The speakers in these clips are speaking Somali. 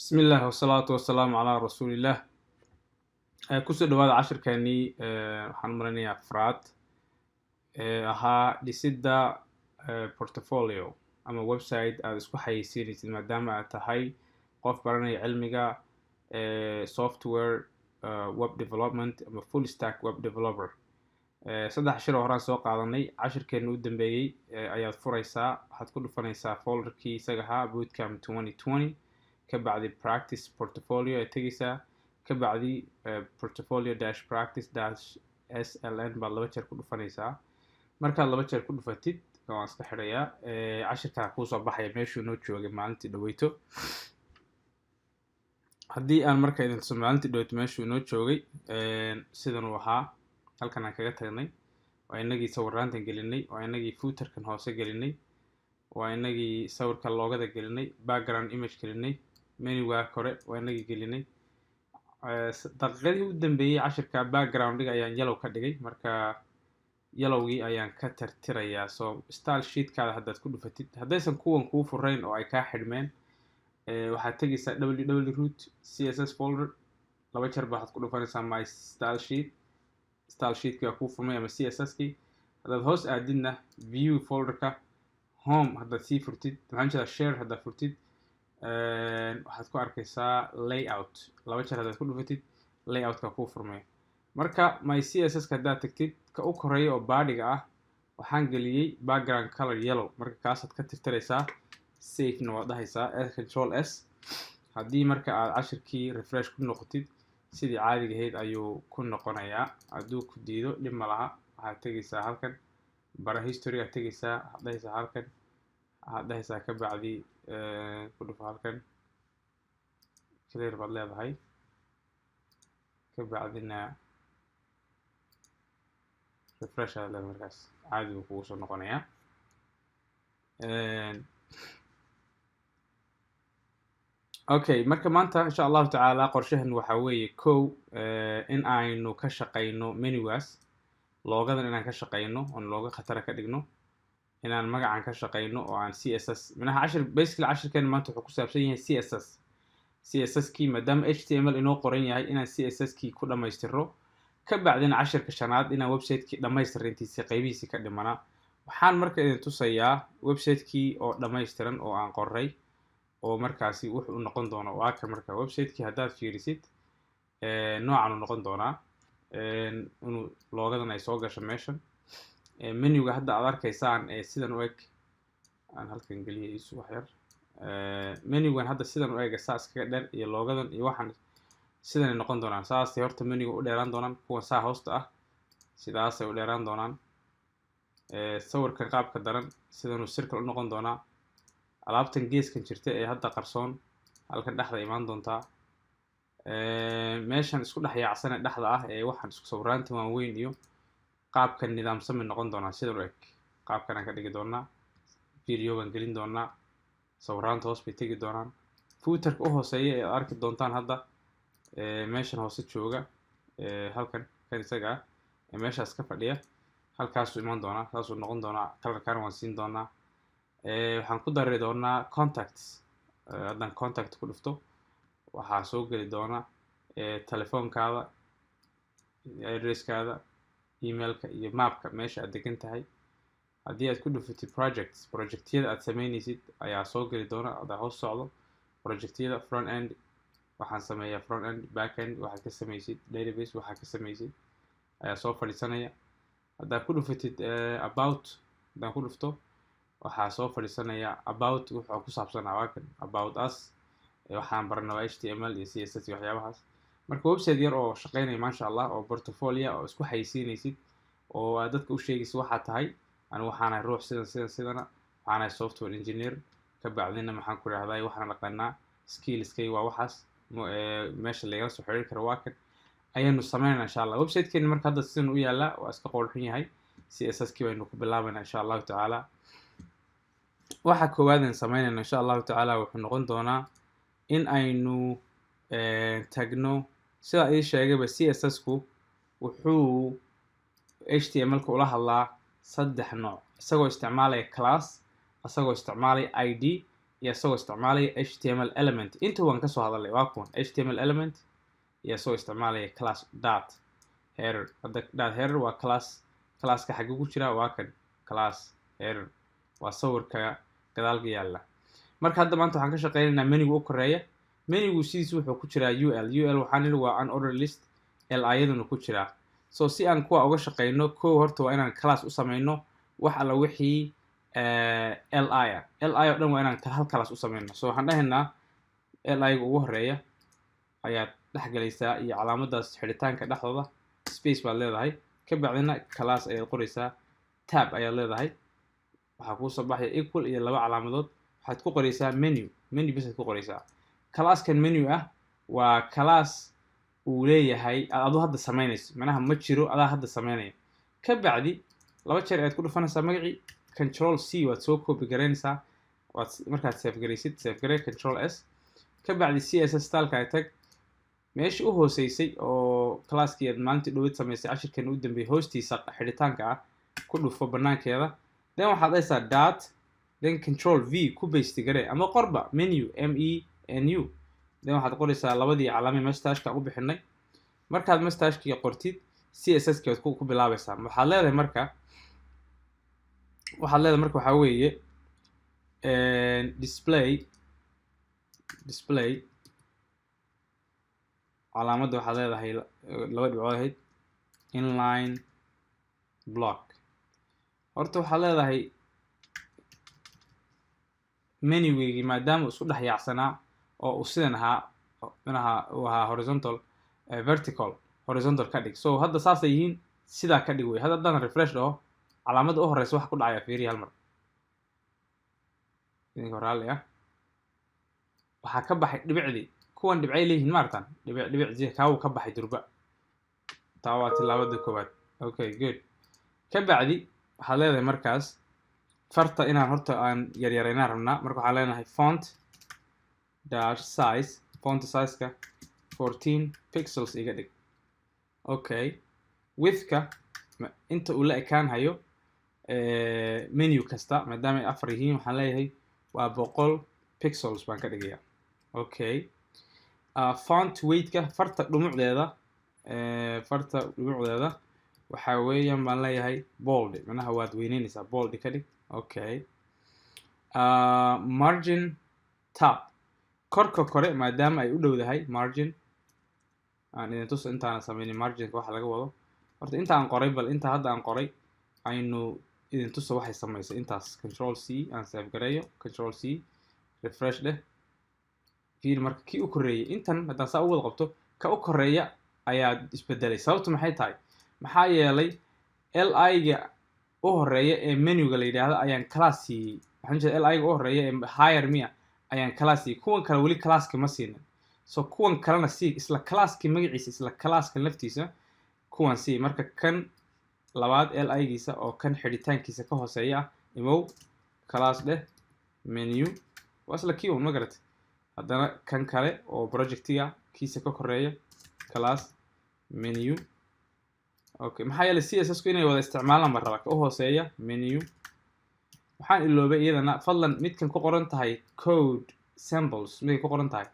بسم الله والصلاة والسلام على رسول الله. kusoo dhawaada cashirkeenii waxaan marinayaa afraad ahaa dhisidda portfolio ama website aad isku xayeysiinaysid maadaama aad tahay qof baranaya cilmiga software web development ama full stack web developer. saddex cashir oo horaan soo qaadanay cashirkeena u dambeeyey ayaad furaysaa, waxaad ku dhufanaysaa folderkii isaga ahaa bootcamp 2020 ka bacdi practice portfolio ay tegaysaa, ka bacdi portfolio-practice-sln baad laba jeer ku dhufanaysaa. markaad laba jeer ku dhufatid waan iska xidhayaa cashirkaa kuusoo baxaya meeshuu noo joogay maalintii dhaweyto. haddii aan marka idin tuso maalintii dhaweyto meeshuu noo joogay sidan uu ahaa, halkan aan kaga tagnay, waa inagii sawiraantan gelinay, waa inagii footerkan hoose gelinay, waa inagii sawirka loogada gelinay, background image gelinay, menuga kore waa inagii gelinay. daqiiqadii u dambeeyey cashirka background-iga ayaan yellow ka dhigay, marka yellowgii ayaan ka tirtirayaa. so style sheetkaada haddaad ku dhufatid, haddaysan kuwan kuu furayn oo ay kaa xidhmeen, waxaad tegaysaa www css folder, laba jeer waxaad ku dhufanaysaa my style sheet. style sheetkii waa kuu furmay ama css-kii. haddaad hoos aadidna view folderka home haddaad sii furtid, maxaan jeedaa share haddaad furtid, waxaad ku arkaysaa layout. laba jeer haddaad ku dhufatid layout-ka kuu furmay. marka my css-ka haddaad tagtid, ka u koreeya oo baadhiga ah waxaan geliyey background color yellow, marka kaasaad ka tirtiraysaa, safena waad dhahaysaa control s. haddii marka aad cashirkii refresh ku noqotid sidii caadiga ahayd ayuu ku noqonayaa. hadduu ku diido dhib ma laha, waxaad tegaysaa halkan bara history aad tegaysaa, waxaad dhahaysaa halkan, waxaad dhahaysaa ka bacdi ku dhufo halkan clear baad leedahay, ka bacdina refresh aad leedahay, markaas caadi buu kugu soo noqonayaa. okay, marka maanta insha allahu tacaala qorshahan waxaa weeye kow in aynu ka shaqayno menugaas, loogadan inaan ka shaqayno oon looga khatara ka dhigno, inaan magacan ka shaqayno oo aan css minaha basically cashirkeena maanta wuxuu ku saabsan yahay css-kii maadaama html inoo qoran yahay inaan css-kii ku dhammaystiro, ka bacdina cashirka shanaad inaan website-kii dhammaystirintiisa qaybihiisii ka dhimanaa. waxaan marka idin tusayaa website-kii oo dhammaystiran oo aan qoray oo markaasi wuxuu u noqon doono waa kan. marka website-kii haddaad fiirisid noocan uu noqon doonaa, inuu loogadan ay soo gasho meeshan. menuga hadda aad arkaysaan sidan u eg, aan halkan geliyay isu wax yar. menugan hadda sidan u ega saas kaga dheer iyo loogadan iyo waxaan sidanay noqon doonaan. saasay horta menuga u dheeraan doonaan, kuwan saa hoosta ah sidaasay u dheeraan doonaan. sawirkan qaabka daran sidanuu circle u noqon doonaa. alaabtan geeskan jirta ee hadda qarsoon halkan dhexda imaan doontaa. meeshan isku dhex yaacsane dhexda ah ee waxaan isku sawiraanta waaweyn iyo qaabkan nidaamsamay noqon doonaa sidan u eg. qaabkan aan ka dhigi doonaa, video baan gelin doonaa, sawiraanta hoos bay tegi doonaan. footerka u hooseeya ee aad arki doontaan hadda meeshan hoose jooga, halkan kan isaga ah ee meeshaas ka fadhiya, halkaasuu imaan doonaa, saasuu noqon doonaa. colorkana waan siin doonaa. waxaan ku dari doonaa contacts. haddaan contact ku dhufto waxaa soo geli doona telefoonkaada, addresskaada, emailka iyo mapka meesha aad degan tahay. haddii aad ku dhufatid projectyada aad sameynaysid ayaa soo geli doona. haddaa hoos socdo projectyada front end, waxaan sameeyaa front end, back end, waxaad ka samaysid database, waxaad ka samaysid ayaa soo fadhiisanaya. haddaad ku dhufatid about, haddaan ku dhufto waxaa soo fadhiisanaya about wuxuu ku saabsanaa waa kan about us, waxaan baranaa html iyo css iyo waxyaabahaas. marka website yar oo shaqeynaya maasha allah, oo portfolio oo isku xayeysiinaysid oo aad dadka u sheegaysid waxaa tahay anigu waxaanahay ruux sidana, waxaanahay software engineer, ka bacdina maxaan ku idhahdaa waxaan dhaqanaa skillskay waa waxaas, meesha lagala soo xiriiri karo waa kan ayaanu sameynayna insha allah. website-keeni marka hadda sidan u yaalaa, waa iska qurxin yahay. css-kii baynu ku bilaabayna insha allahu tacaala. waxa koowaad aan sameynayna insha allahu tacaala wuxuu noqon doonaa in aynu tagno, sidaa ii sheegayba css-ku wuxuu html-ka ula hadlaa saddex nooc, isagoo isticmaalaya class, isagoo isticmaalaya id iyo isagoo isticmaalaya html element inta waan kasoo hadalay waa kuwan html element iyo isagoo isticmaalaya class dot header hadda dot header waa classka xagga ku jira waa kan class header waa sawirka gadaalka yaalla marka hadda maanta waxaan ka shaqeynaynaa menuga u koreeya menugu sidiisa wuxuu ku jiraa ul waxaan nidhi waa unordered list li-yaduna ku jiraa so si aan kuwa uga shaqeyno kow horta waa inaan class u sameyno wax alla wixii li oo dhan waa inaan hal class u sameyno so waxaan dhahaynaa li-ga ugu horeeya ayaad dhexgelaysaa iyo calaamadaas xidhitaanka dhexdooda space baad leedahay ka bacdina class ayaad qoraysaa tab ayaad leedahay waxaa kuu soo baxaya equal iyo laba calaamadood waxaad ku qoraysaa menu bisaad ku qoraysaa classkan menu ah waa class uu leeyahay aduu hadda samaynayso macnaha ma jiro adaa hadda samaynaya ka bacdi laba jeer ayaad ku dhufanaysaa magacii control c waad soo copy garaynaysaa waad markaad save garaysid save garay control s ka bacdi css styleka ay tag meeshii u hooseysay oo classkii aad maalintii dhowad samaysay cashirkan u dambeeyay hoostiisa xidhitaanka ah ku dhufo banaankeeda then waxaad dhahaysaa dot then control v ku paste garee ama qorba menu menu then waxaad qoraysaa labadii calaamay mustachka u bixinay markaad mustachkii qortid css keed ku bilaabaysaa waxaad leedahay marka waxaa weeye display calaamadda waxaad leedahay laba dhibcood ahayd inline block horta waxaad leedahay menugeygii maadaama uu isku dhex yaacsanaa oo uu sidan ahaa horizontal vertical horizontal ka dhig so hadda saasay yihiin sidaa ka dhig wey hadda haddaan refresh dhaho calaamadda u horeysa waxa ku dhacaya fiiriya hal mar idinka raalli ah waxaa ka baxay dhibicdii kuwan dhibcay leeyihiin maartan dhibicdii kaawuu ka baxay durba taa waa tilaabada koowaad okay good ka bacdi waxaad leedahay markaas farta inaan horta aan yaryareynaan rabnaa marka waxaan leenahay font dash size font sizeka 14 pixels iga dhig okay widthka inta uu la ekaan hayo menu kasta maadaama ay afar yihiin waxaan leeyahay waa 100 pixels baan ka dhigayaa okay font weightka farta dhumucdeeda waxaa weeyaan baan leeyahay bold macnaha waad weyneynaysaa bold ka dhig okay margin tab korka kore maadaama ay u dhowdahay margin aan idin tuso intaana sameynin marginka waxa laga wado horta inta aan qoray bal inta hadda aan qoray aynu idin tuso waxay samaysay intaas control c aan save gareeyo control c refresh dheh fiir marka kii u koreeyay intan haddaan saa u wada qabto ka u koreeya ayaa isbedelay sababtu maxay tahay maxaa yeelay li-ga u horeeya ee menuga la yidhaahdo ayaan class siiyey waxaan jeeda li-ga u horeeya ee higher mia ayaan class siiyey kuwan kale weli classka ma siinin so kuwan kalena sii isla classki magaciisa isla classka laftiisa kuwan sii marka kan labaad li-giisa oo kan xidhitaankiisa ka hooseeya ah imow class dheh menu waa isla kii un ma garatay haddana kan kale oo projectiga kiisa ka koreeya class menu okay maxaa yeelay css ku inay wada isticmaalaan baan rabaa ka u hooseeya menu waxaan iloobay iyadana fadlan midkan ku qoran tahay code samples midkay ku qoran tahay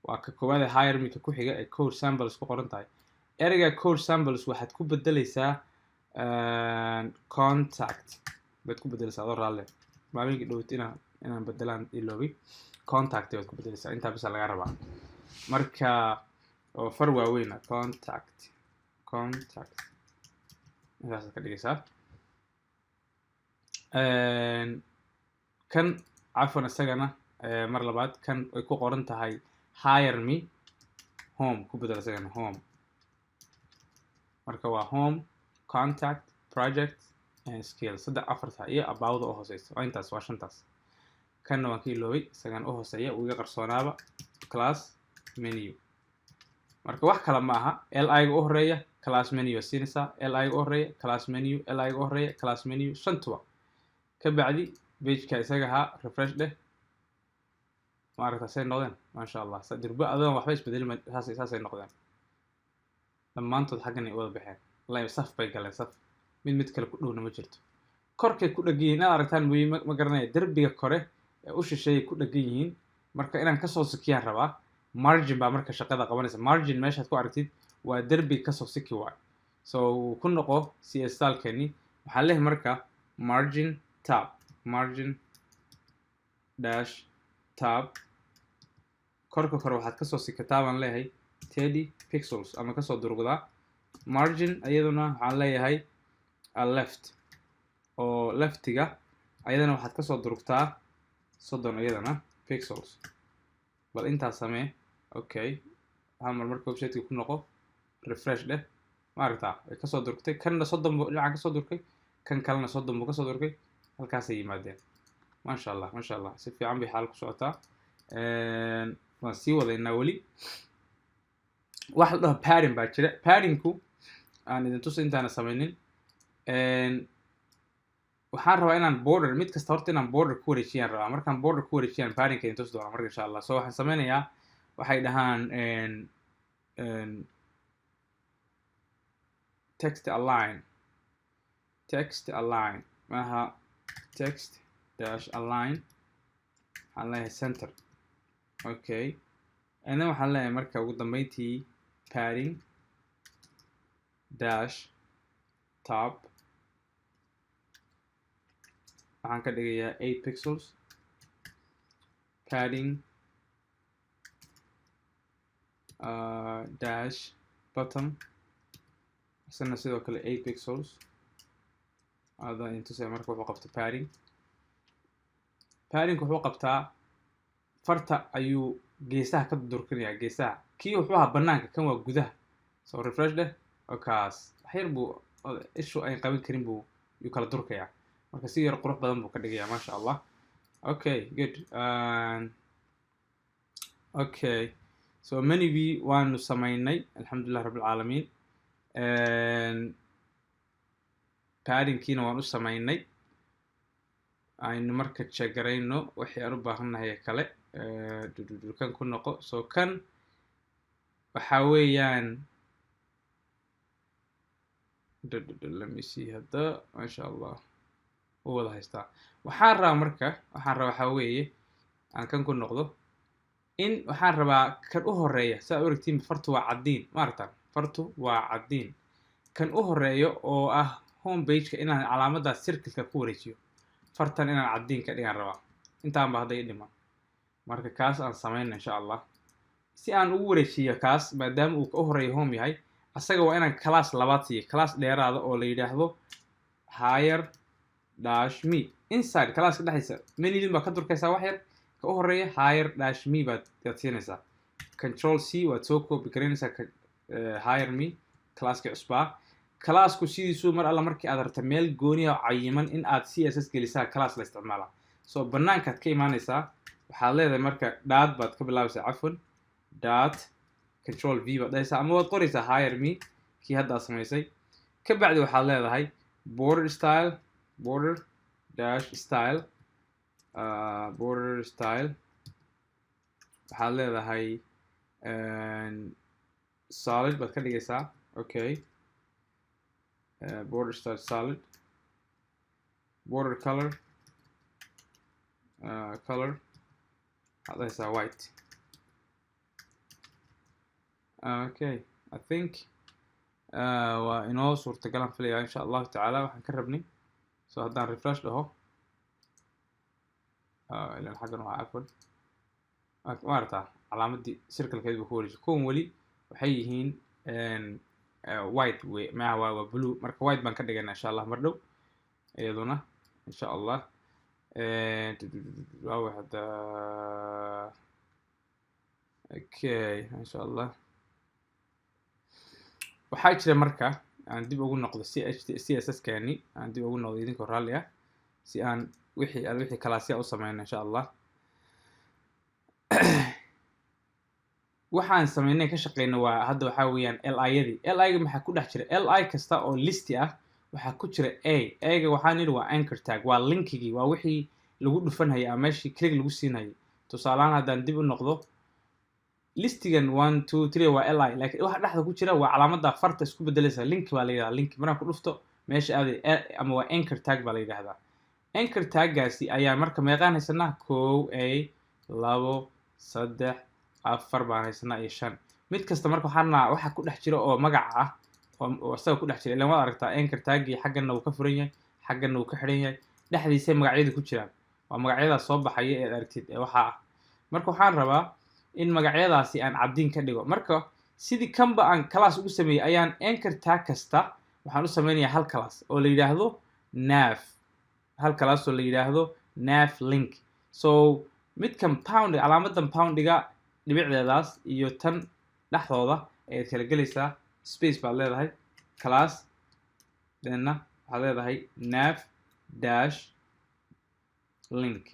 waa ka koowaad ee higher midka ku xiga ee code samples ku qoran tahay ereyga code samples waxaad ku bedelaysaa contact baad ku bedelaysaa adoo raalle maalinkii dhowt inaan bedelaan iloobay contact baad ku bedelaysaa intaa bisa laga rabaa marka oo far waaweyna contact intaasaad ka dhigaysaa kan cafwan isagana mar labaad kan ay ku qoran tahay hire me home ku bedel isagana home marka waa home contact project and skill saddex afarta iyo abawda u hooseysa waa intaas waa shantaas kanna waan ka iloobay isagana u hooseeya uu iga qarsoonaaba class menu marka wax kale ma aha li-ga u horeeya class menu siinaysaa li-ga u horeeya class menu li-ga u horeeya class menu shantuba ka bacdi pageka isaga ahaa refresh dheh maaragta say noqdeen maasha allah dirba adoon waxba isbedelin saasay noqdeen dhammaantood xaggan ay wada baxeen wallahi saf bay galeen saf mid kale ku dhowna ma jirto korkay ku dhagiyin inaad aragtaan ma garanaya derbiga kore u shisheeyay ku dhagan yihiin marka inaan kasoo sikiyaan rabaa margin baa marka shaqada qabanaysa margin meeshaad ku aragtid waa derbi kasoo siki waay so ku noqo cs stylekeni waxaan leeyahay marka margin tab margin dash tab korka kore waxaad kasoo sikataa baan leeyahay 30 pixels ama kasoo durugdaa margin ayaduna waxaan leeyahay left oo leftiga ayadana waxaad kasoo durugtaa 30 ayadana pixels bal intaas samee okay hal mar marka website-ka ku noqo refresh dheh ma aragtaa way kasoo durugtay kanna 30 buu dhinaca kasoo durugay kan kalena 30 buu kasoo durugay halkaasay yimaadeen maasha allah si fiican bay xaal ku socotaa waan sii wadaynaa weli waxa la dhaho padding baa jira paddingku aan idin tuso intaana samaynin waxaan rabaa inaan border mid kasta horta inaan border ku wareejiyaan rabaa markaan border ku wareejiyaan paddingka idin tusi doonaa marka insha allah so waxaan sameynayaa waxay dhahaan text align maaha text dash align waxaan leeyahay center okay and then waxaan leeyahay marka ugu dambeyntii padding dash top waxaan ka dhigayaa 8 pixels padding dash bottom isna sidoo kale 8 pixels هذا intusaya marka wuxuu qabta padding wuxuu qabtaa farta ayuu geesaha ka durkinayaa geesaha kii wuxuu ahaa banaanka kan waa gudaha so refresh dheh okaas waxyar buu ishu ay qaban karin buu yuu kala durkayaa marka si yar qurux badan buu ka dhigayaa maasha allah okay good okay so manigii waanu samaynay alxamdulilah rabbil caalamiin paddingkiina waan u samaynay aynu marka jeegarayno wixii aan u baahannahay kale kan ku noqo so kan waxa weeyaan let me see hadda maasha allah u wada haystaa waxaan rabaa waxa weeye aan kan ku noqdo in waxaan rabaa kan u horeeya saa u aragtiin fartu waa caddiin ma aragtaan fartu waa caddiin kan u horeeyo oo ah home page-ka inaan calaamadaas circle-ka ku wareejiyo fartan inaan caddiin ka dhigan rabaa intaan ba hadda ii dhiman marka kaas aan samayno insha allah si aan ugu wareejiyo kaas maadaama uu u horeeyo home yahay asaga waa inaan class labaad siiyo class dheeraada oo la yidhaahdo higher dash me inside classka dhexdiisa menidin baa ka durkaysaa wax yar ka u horeeya higher dash me baad siinaysaa control c waad soo copy garaynaysaa higher me classka cusbaa classku sidiisuu mar alla markii aad rabta meel gooniya cayiman in aad css gelisaa class la isticmaalaa so banaankaad ka imaanaysaa waxaad leedahay marka dot baad ka bilaabaysaa cafwan dot control v baad dhahaysaa ama waad qoraysaa higher me kii hadda aad samaysay ka bacdi waxaad leedahay border style border dash style waxaad leedahay solid baad ka dhigaysaa okay border style solid border color waxaad dhahaysaa white okay I think waa inoo suurtagalaan filayaa insha allahu tacaala waxaan ka rabnay so haddaan refresh dhaho ilan xaggan waa cafwan ma aragtaa calaamadii circle-keed buu ku wareejiyay kuwan weli waxay yihiin white maaha waa blue marka white baan ka dhigaynaa insha allah mar dhow iyaduna insha allah waawe hadda okay insha allah waxaa jira marka aan dib ugu noqdo css kani aan dib ugu noqdo idinkoo raalli ah si aan wixii kalaasya u sameyno insha allah waxaan sameynay ka shaqeyno waa hadda waxaa weeyaan li-yadii li-ga maxaa ku dhex jira li kasta oo listi ah waxaa ku jira a-ga waxaan yidhi waa anchor tag waa linkigii waa wixii lagu dhufanhayay ama meeshii click lagu siinayay tusaalahaan haddaan dib u noqdo listigan 1 2 3 waa li laakiin waxa dhexda ku jira waa calaamada farta isku bedelaysa link baa la yiraahdaa link markaan ku dhufto meesha aaday ama waa anchor tag baa la yiraahdaa anchor taggaasi ayaan marka meeqaan haysanaa 1 2 3 4 baan haysanaa iyo 5 mid kasta marka waxaan waxa ku dhex jira oo magac ah oo asaga ku dhex jira ilaa waad aragtaa anchor taggii xaggana uu ka furan yahay xaggana uu ka xiran yahay dhexdiisa magacyadu ku jiraan waa magacyada soo baxaya ee aragtid ee waxa ah marka waxaan rabaa in magacyadaasi aan cabdin ka dhigo marka sidii kanba aan class ugu sameeyay ayaan anchor tag kasta waxaan u sameynayaa hal class oo la yiraahdo nav hal class oo la yiraahdo nav link so midkan pound calaamadan poundiga dhibicdeedaas iyo tan dhaxdooda ay kala gelaysaa space baad leedahay class dena waxaad leedahay nav dash link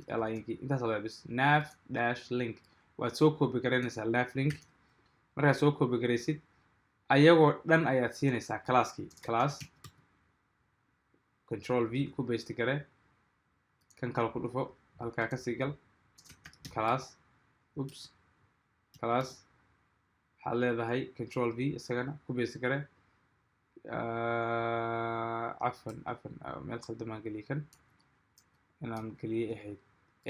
intaas leedahay bis nav dash link waad soo copy garaynaysaa nav link markaad soo copy garaysid ayagoo dhan ayaad siinaysaa classkii class control v ku paste garee kan kale ku dhufo halkaa kasii gal class class waxaad leedahay control v isagana ku paste garee cafan meel khaldamaan geliyay kan inaan geliyay ahayd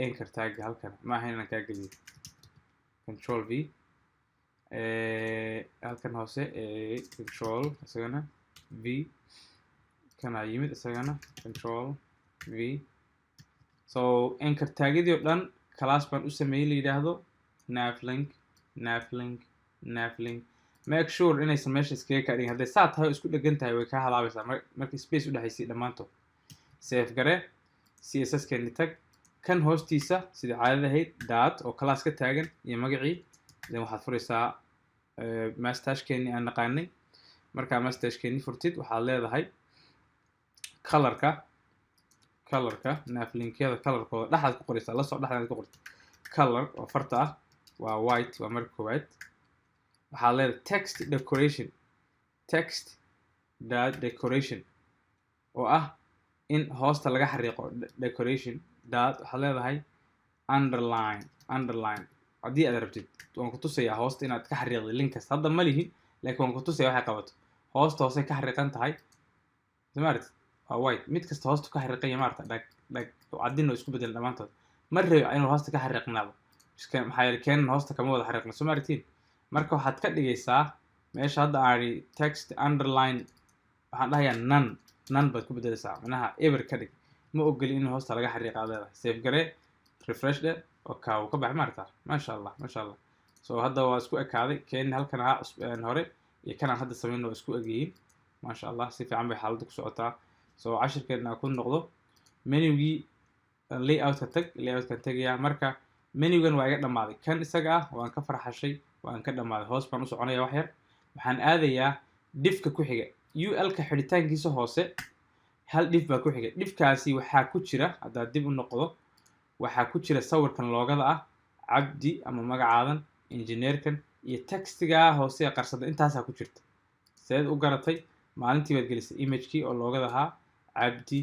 anchor tagga halkan ma ahayn inaan kaa geliyay control v halkan hoose control isagana v kana yimid isagana control v so anchor tagyadii oo dhan class baan u sameeyay la yiraahdo nav link make sure inaysan meesha iskaga ka dhigin hadday saa tahay isku dhegan tahay way ka halaabaysaa markii space u dhaxaysay dhammaantood save garee css keeni tag kan hoostiisa sida caadada ahayd dot oo class ka taagan iyo magacii then waxaad furaysaa mastashkeeni aan naqaanay markaa mastashkeeni furtid waxaad leedahay colorka nav linkyada colorkooda dhexaad ku qoraysaa la soo dhexdaad ku qortid color oo farta ah waa white waa marka koowaad waxaad leedahay text decoration oo ah in hoosta laga xariiqo decoration waxaad leedahay underline haddii aad rabtid waan ku tusayaa hoosta inaad ka xariiqday link kasta hadda ma lihin laakiin waan ku tusaya waxay qabato hoosta hoosay ka xariiqan tahay maaragtid waa white mid kasta hoosta ka xariiqanya maaragta dhag cadin oo isku bedelan dhammaantood ma rabi inuu hoosta ka xariiqnaado maxaa yeelay keenan hoosta kama wada xariiqna soo maaragtiin marka waxaad ka dhigaysaa meesha hadda aani text underline waxaan dhahayaa none baad ku bedelaysaa macnaha eber ka dhig ma ogoli in hoosta laga xariiqa aad leedahay save garee refresh de oo kaa uu ka baxay maaragta maasha allah so hadda waa isku ekaaday keeni halkan ahaa hore iyo kanaan hadda sameyn waa isku egyihiin maasha allah si fiican bay xaaladda ku socotaa so cashirkeedna ku noqdo menugii layout-ka layout-kan tagayaa marka menugan waa iga dhammaaday kan isaga ah waan ka farxashay waan ka dhammaaday hoos baan u soconaya wax yar waxaan aadayaa diffka ku xiga ul-ka xidhitaankiisa hoose hal diff baa ku xiga diffkaasi waxaa ku jira haddaad dib u noqdo waxaa ku jira sawirkan loogada ah cabdi ama magacaadan engineerkan iyo textigaa hoose ee qarsada intaasaa ku jirta seed u garatay maalintii baad gelisay imagekii oo loogada ahaa cabdi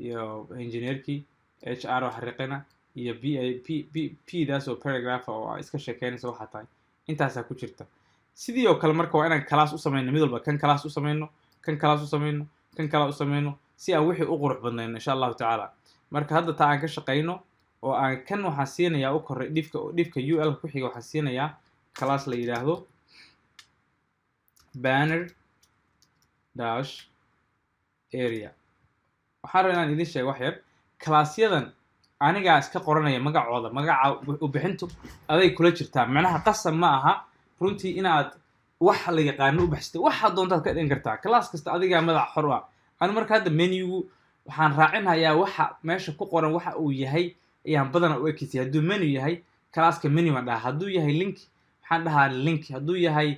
iyo engineerkii hr oo xariiqina iyo p daas oo paragraph oo iska sheekeynaysa waxaa tahay intaasaa ku jirta sidii oo kale marka waa inaan class u sameyno mid walba kan class u sameyno kan class u sameyno kan class u sameyno si aan wixii u qurux badnayno insha allahu tacaala marka hadda taa aan ka shaqeyno oo aan kan waxaan siinayaa u koray dhifka ul ku xiga waxaan siinayaa class la yiraahdo banner dash area waxaan rabaa inaan idin sheego wax yar classyadan anigaa iska qoranaya magacooda magaca u bixintu aday kula jirtaa macnaha qasab ma aha runtii inaad wax la yaqaano u baxsatay waxa doontaad ka dhigan kartaa class kasta adigaa madax xor ah aan marka hadda menugu waxaan raacinayaa waxa meesha ku qoran waxa uu yahay ayaan badanaa u ekisay hadduu menu yahay classka menu aan dhahaa hadduu yahay link waxaan dhahaa link hadduu yahay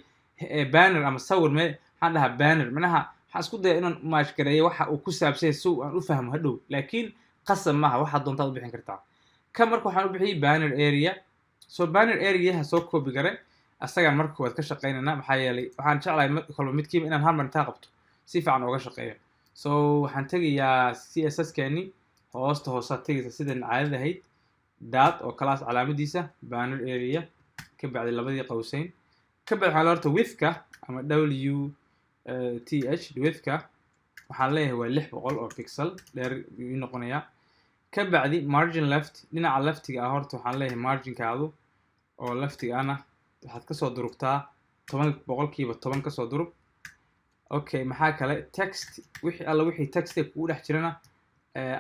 banner ama sawir waxaan dhahaa banner macnaha waxaan isku dayaa inaan match gareeyo waxa uu ku saabsan yahay si aan u fahmo hadhow laakiin qasab maaha waxa doontaad u bixin kartaa kan marka waxaan u bixiyay banner area so banner area soo copy gare asagaan marka waad ka shaqeynaynaa maxaa yeelay waxaan jeclahay kolba midkiiba inaan hal mar intaa qabto si fiican ooga shaqeeyo so waxaan tegayaa css keeni hoosaad tegaysa sidan caadada ahayd dot oo class calaamadiisa banner area ka bacdi labadii qowseyn ka bacdi waxaan horta widthka ama widthka waxaan leeyahay waa 600 oo pixel dheer ii noqonayaa ka bacdi margin left dhinaca leftiga ah horta waxaan leeyahay marginkaadu oo leftiga ana waxaad kasoo durugtaa 10% kasoo durug. Okay, maxaa kale text wixii text kugu dhex jirana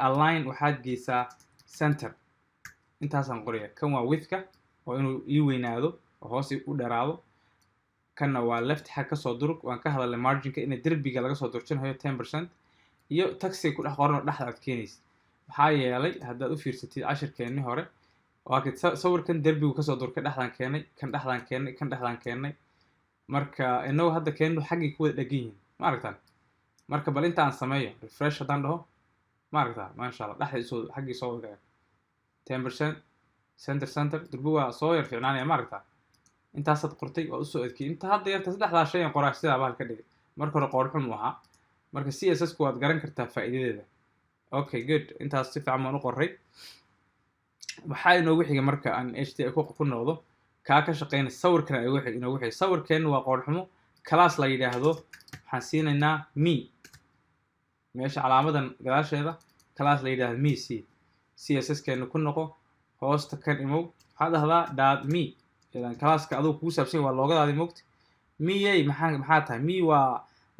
align waxaad geysaa center. intaasaan qoraya. kan waa widthka oo inuu ii weynaado oo hoos u dheeraado. kanna waa left xag kasoo durug. waan ka hadalnay marginka in derbiga laga soo durjinayo 10% iyo taxiga ku dhex qoran oo dhexda aad keenaysid. maxaa yeelay haddaad u fiirsatid cashirkeennii hore waa kid sawirkan derbigu kasoo durka dhexdan keenay kan dhexdan keenay marka inagu hadda keenu xaggii ku wada dhagan yihiin ma aragtaan. marka bal inta aan sameeyo refresh haddaan dhaho ma aragtaa maasha allah dhexda xaggii soo wada 10% center durbu waa soo yar fiicnaanaya ma aragtaa. intaasaad qortay waa usoo adkay inta hadda yarta saddexdaa shay aan qoraa sidaa baa ka dhigay. marka hore qoorxun ahaa. marka CSS ku waad garan kartaa faa'iidadeeda. okay good intaas si fiican baan u qoray. waxaa inoogu xiga marka aan HTML ku noqdo kaa ka shaqeyna sawirkan inoogu xiga. sawirkeenu waa qoorxumo class la yidhaahdo waxaan siinaynaa me meesha calaamadan gadaasheeda class la yidhaahdo me CSS keenu ku noqo hoosta kan imow waxaad dhahdaa .me idan classka aduu kugu saabsan waa loogadaadi moogta. miyay maxaa tahay me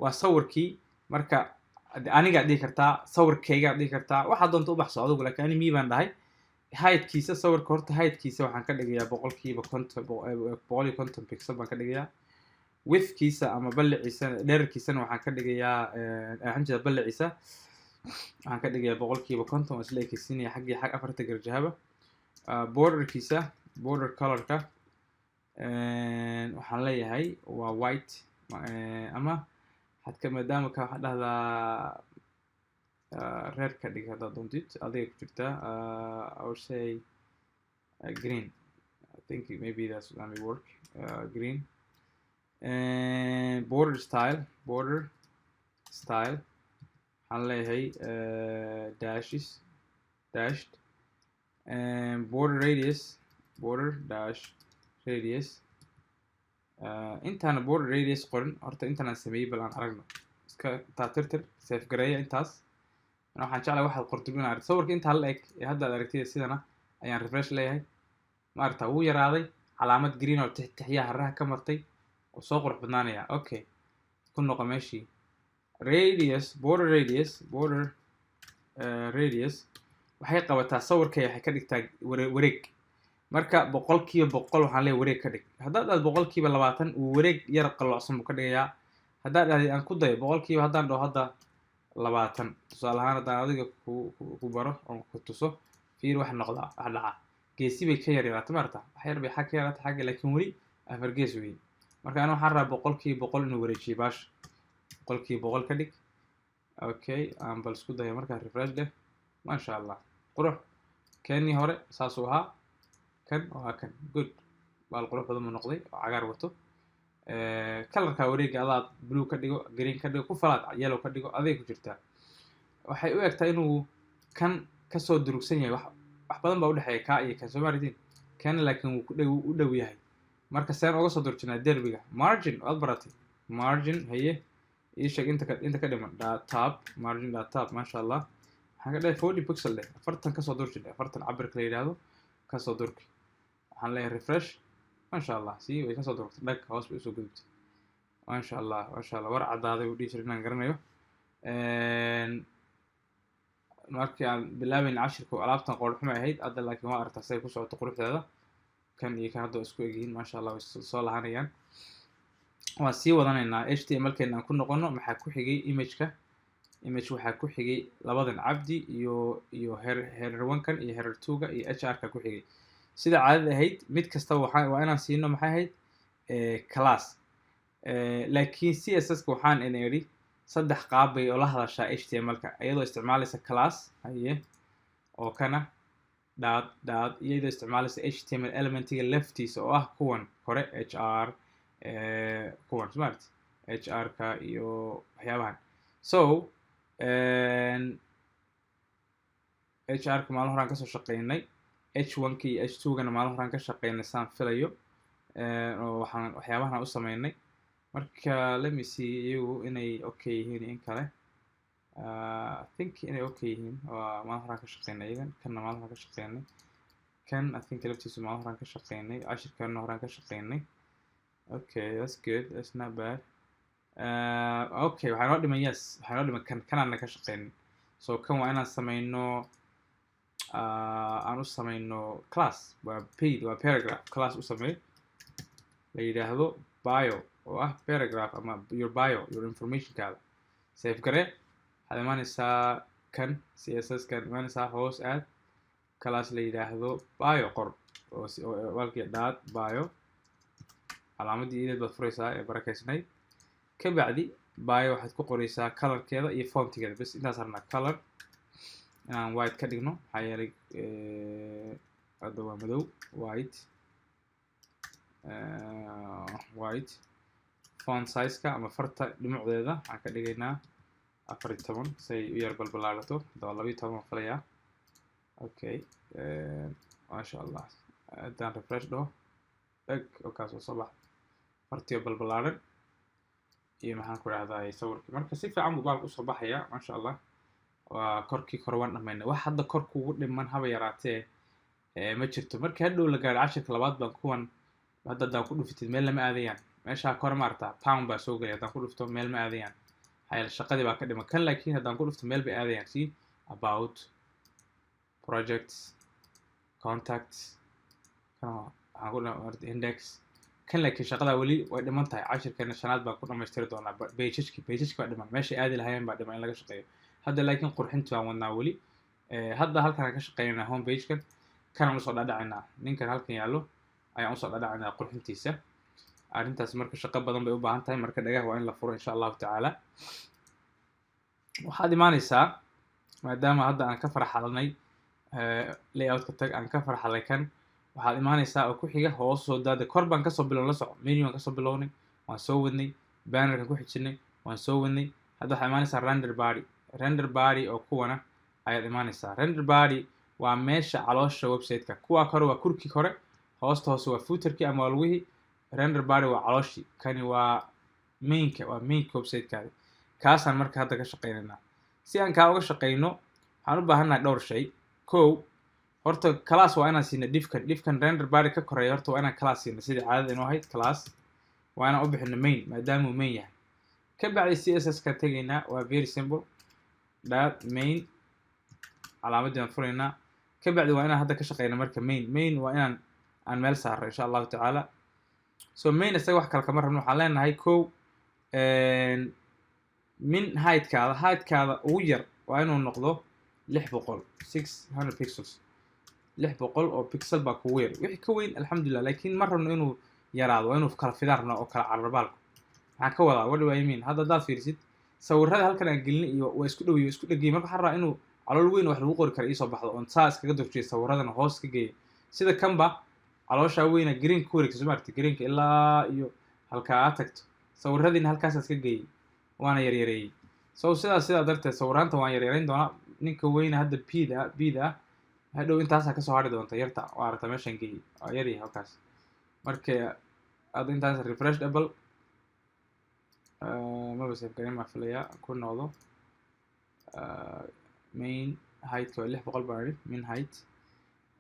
waa sawirkii marka aniga dhihi kartaa sawirkayga dhihi kartaa waxa doonto u baxso adigu laakiin ani me baan dhahay. heightkiisa sawirka horta heightkiisa waxaan ka dhigayaa 150 pixel baan ka dhigayaa. widthkiisa ama balliciisa dhererkiisana waxaan ka dhigayaa xanjida balliciisa waxaan ka dhigayaa 150 oo isla ekaysiinaya xaggii xag afarta garjahaba. borderkiisa border colorka waxaan leeyahay waa white ama had ka maadaama ka waxa dhahdaa red ka dhig haddaad doontid adiga ku jirta I would say green. I think maybe that's gonna work. Green. border style waxaan leeyahay dashed border dash radius intaana border radius qorin horta intaan aan sameeyey bal aan aragno iska tirtir save gareeya intaas. waxaan jeclahay waxaad qortid in aragto sawirka intaa la eg ee hadda aad aragtida sidana ayaan refresh leeyahay ma aragtaa wuu yaraaday calaamad green oo tixtixiyaha haraha ka martay oo soo qurux badnaanaya. okay ku noqo meeshii border radius waxay qabataa sawirkay waxay ka dhigtaa wareeg. marka 100% waxaan leeyahay wareeg ka dhig. haddaad aad 20% uu wareeg yar qalloocsan buu ka dhigayaa. haddaad aad aan ku dayo 100% haddaan dhaho hadda 20 tusaale ahaan haddaan adiga ku baro oo ku tuso fiir wax noqdaa wax dhaca geesi bay ka yaraataa maarta wax yar bay xag ka yaraataa xagga laakiin weli afar gees weey. marka ana waxaan rabaa 100% inuu wareejiyo baash 100% ka dhig. okay aan bal isku dayo markaa refresh dheh maasha allah qurux keenii hore saas uu ahaa kan waa kan good bal qurux badan uu noqday oo cagaar wato. colorka wareega adaad blue ka dhigo green ka dhigo ku falaad yellow ka dhigo aday ku jirtaa. waxay u egtaa inuu kan kasoo durugsan yahay wax badan baa u dhaxeeya ka iyo kan Soomaalidiin kan laakiin uu u dhow yahay. marka saan uga soo durjinaa derbiga margin aad baratay margin haye ii sheeg inta ka dhiman tab margin tab maasha allah waxaan ka dhahay 40 pixel leh 40 kasoo durjinaa 40 cabirka la yiraahdo kasoo durki. waxaan leeyahay refresh maasha allah way kasoo durugtay dhag hoos bay soo gudubtay maasha allah war cadaaday u dhiisay inaan garanayo. markii aan bilaabayn cashirku alaabtan qoorxuma ahayd hadda laakiin waa aragtaa say ku socoto quruxdeeda kan iyo kan hadda isku egyihiin maasha allah way soo lahanayaan. waan sii wadanaynaa HTML-keena aan ku noqono maxaa ku xigay image waxaa ku xigay labadan cabdi iyo header 1kan iyo header 2ga iyo HR-ka ku xigay. sida caadada ahayd mid kasta waa inaan siino maxay ahayd class. laakiin CSS-ka waxaan idhi saddex qaab bay oo la hadashaa HTML-ka iyadoo isticmaalaysa class haye oo kana iyadoo isticmaalaysa HTML elementiga leftiisa oo ah kuwan hore HR kuwan smart HR-ka iyo waxyaabahan. so HR-ka maalin horaan kasoo shaqeynay H1-ka iyo H2-gana maalin horaan ka shaqeynay saan filayo oo waxyaabahan u sameynay. marka let me see iyagu inay okay yihiin in kale I think inay okay yihiin waa maalin horaan ka shaqeynay iyagan kanna maalin horaan ka shaqeynay kan I think laftiisu maalin horaan ka shaqeynay cashirkanna horaan ka shaqeynay okay that's good that's not bad okay waxaa noo dhiman yes waxaa noo dhiman kanaana ka shaqeynay so kan waa inaan sameyno aan u sameyno class waa paid waa paragraph class u sameey la yidhaahdo bio oo ah paragraph ama your bio your informationkaada save garee waxaad imaanaysaa kan css kan imaanaysaa hoos aad class la yidhaahdo bio qor oo walkii dot bio calaamadii ideed baad furaysaa ee barakeysnayd ka bacdi bio waxaad ku qoraysaa colorkeeda iyo fontigeeda bas intaas harnaa color inaan white ka dhigno maxaa yeelay hadda waa madow white white font size-ka ama farta dhumucdeeda waxaan ka dhigaynaa 14 say u yar balbalaarato hadda waa 12 aan filayaa okay maasha allah haddaan refresh dhaho eg oo kaas oo soo bax fartiyo balbalaaran iyo maxaan ku dhahdaa sawirkii marka si fiican buu baalka usoo baxaya maasha allah waa korkii kor waan dhamaynay wax hadda kor kugu dhiman haba yaraatee ma jirto marka hadhow la gaadho cashirka labaad baan kuwan hadda haddaan ku dhuftid meel lama aadayaan meeshaa kore maarata pound baa soo gelaya haddaan ku dhufto meel ma aadayaan hayal shaqadii baa ka dhiman kan laakiin haddaan ku dhufto meel bay aadayaan see about projects contacts waxaan ku dhahay index kan laakiin shaqadaa weli way dhiman tahay cashirkeena shanaad baan ku dhamaystiri doonaa pageski baa dhiman meeshay aadi lahaayeen baa dhiman in laga shaqeeyo hadda laakiin qurxinti baan wadnaa weli hadda halkan aan ka shaqeynaynaa home pagekan kanaan usoo dhadhacaynaa ninkan halkan yaallo ayaan usoo dhadhacaynaa qurxintiisa arrintaas marka shaqo badan bay u baahan tahay marka dhagaha waa in la furo insha allahu tacaala waxaad imaanaysaa maadaama hadda aan ka farxalnay layoutka tag aan ka farxalay kan waxaad imaanaysaa oo ku xiga hoos soo daada kor baan kasoo bilown la soco menu aan kasoo bilownay waan soo wadnay bannerkan ku xijinay waan soo wadnay hadda waxaad imaanaysaa render body oo kuwana ayaad imaanaysaa render body waa meesha caloosha website-ka kuwa kore waa kurkii kore hoosta hoose waa footerkii ama walwihii render body waa calooshii kani waa mainka website-kaadi kaasaan marka hadda ka shaqeynaynaa si aan kaa uga shaqeyno waxaan u baahannahay dhowr shay kow horta class waa inaan siina diffkan render body ka koreeya horta waa inaan class siina sidii caadada inoo ahayd class waa inaan u bixino main maadaama uu main yahay ka bacdi css ka tegaynaa waa very simple dot main calaamadii aan furaynaa ka bacdi waa inaan hadda ka shaqeyna marka main waa inaan aan meel saarno insha allahu tacaala so main isaga wax kale kama rabno waxaan leenahay kow min heightkaada ugu yar waa inuu noqdo 600 pixels 600 oo pixel baa kugu yar wixii ka weyn alxamdulillah laakiin ma rabno inuu yaraado waa inuu kala fidaan rabnaa oo kala cararbaalku waxaan ka wadaa what do I mean hadda haddaad fiirisid sawirrada halkan aan gelinay iyo waa isku dhow iyo isku dhegay marka waxaan rabaa inuu calool weyn wax lagu qori karo iisoo baxdo oon saa iskaga durjiyo sawirradana hoos ka geeya sida kanba calooshaa weyna greenka ku wareegta soo maaragtay greenka ilaa iyo halkaa aad tagto sawirradiina halkaas iska geeyay waana yaryareeyey so sidaa darteed sawiraanta waan yaryarayn doonaa ninka weyna hadda bida ah hadhow intaasaa kasoo hadhi doonta yarta waa aragtaa meeshaan geeyey waa yaryahay halkaas marka hadda intaas refresh double maba save garin maa filayaa ku noqdo main height waa 600 baan idhi main height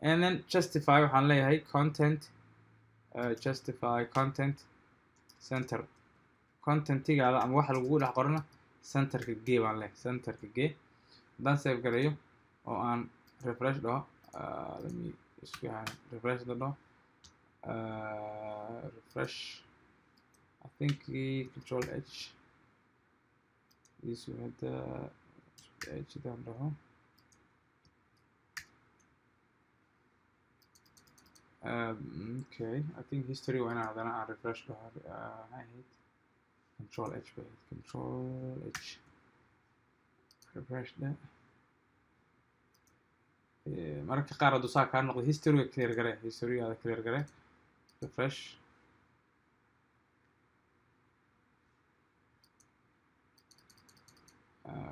and then justify waxaan leeyahay content justify content center contentigaada ama waxa lagugu dhex qorana centerka gee baan leeyahay centerka gee haddaan save gareeyo oo aan refresh dhaho let me refresh dhaho refresh I think control H this with the H down dhaho okay I think history waa inaan hadana aan refresh dhaho I hate control H by control H refresh da mararka qaar hadduu saa kaa noqdo historyga clear gare refresh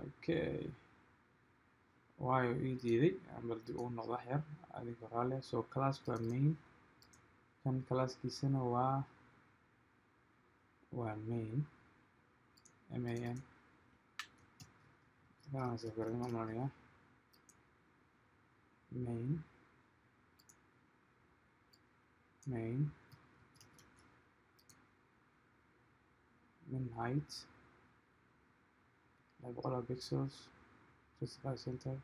okay waayo ii diiday bal dib uu noqdo wax yar adiga raale so class waa main kan classkiisana waa main man I'll save it. Main height like all our pixels, specify center,